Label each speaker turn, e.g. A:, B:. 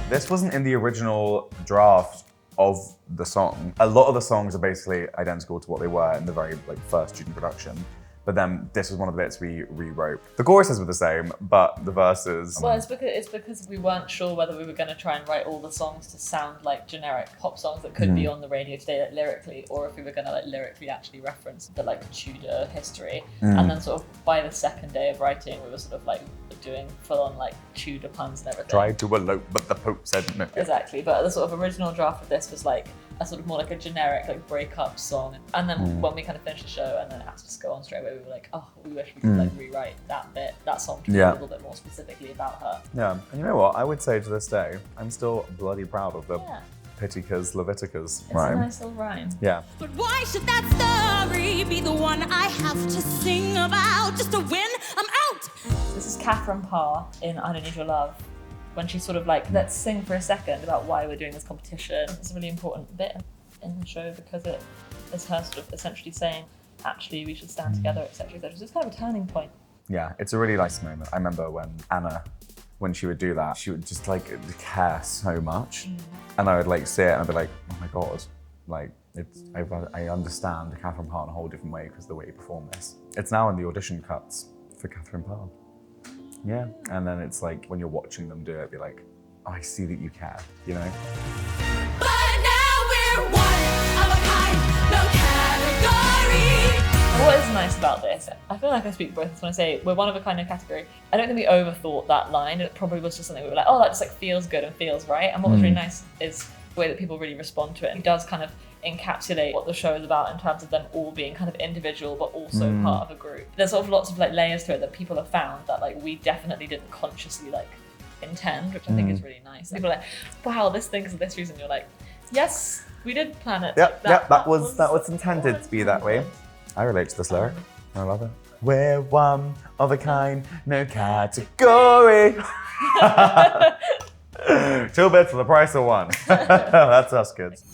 A: This wasn't in the original draft of the song. A lot of the songs are basically identical to what they were in the very first student production. But then this was one of the bits we rewrote. The choruses were the same, but the verses...
B: Well, it's because we weren't sure whether we were going to try and write all the songs to sound like generic pop songs that could be on the radio today, lyrically, or if we were going to lyrically actually reference the Tudor history. And then sort of by the second day of writing, we were sort of doing full-on Tudor puns and everything.
A: Tried to elope, but the Pope said no.
B: Exactly, but the sort of original draft of this was a sort of more a generic breakup song. And then when we kind of finished the show and then asked us to go on straight away, we were like, oh, we wish we could rewrite that bit, that song to be a little bit more specifically about her.
A: Yeah, and you know what? I would say to this day, I'm still bloody proud of the Piticus Leviticus rhyme.
B: It's a nice little rhyme.
A: Yeah.
C: But why should that story be the one I have to sing about just to win? I'm out!
B: This is Catherine Parr in I Don't Need Your Love, when she's sort of let's sing for a second about why we're doing this competition. It's a really important bit in the show because it is her sort of essentially saying, actually, we should stand together, etc., etc. So it's kind of a turning point.
A: Yeah, it's a really nice moment. I remember when Anna, when she would do that, she would just care so much. And I would see it and I'd be like, oh my God, I understand Catherine Parr in a whole different way because of the way you perform this. It's now in the audition cuts for Catherine Parr. Yeah, and then it's when you're watching them do it, be like, oh, I see that you care, you know?
C: But now we're one of a kind, no category.
B: What is nice about this, I feel like I speak for both when I say we're one of a kind of category. I don't think we overthought that line. It probably was just something we were like, oh, that just feels good and feels right. And what was really nice is the way that people really respond to it. It does kind of encapsulate what the show is about in terms of them all being kind of individual but also part of a group. There's sort of lots of layers to it that people have found that we definitely didn't consciously intend, which I think is really nice. People are like, wow, this thing's for this reason. You're like, yes, we did plan it.
A: That was intended to be that way. I relate to this lyric. I love it. We're one of a kind, no category. 2 bits for the price of 1. That's us, kids.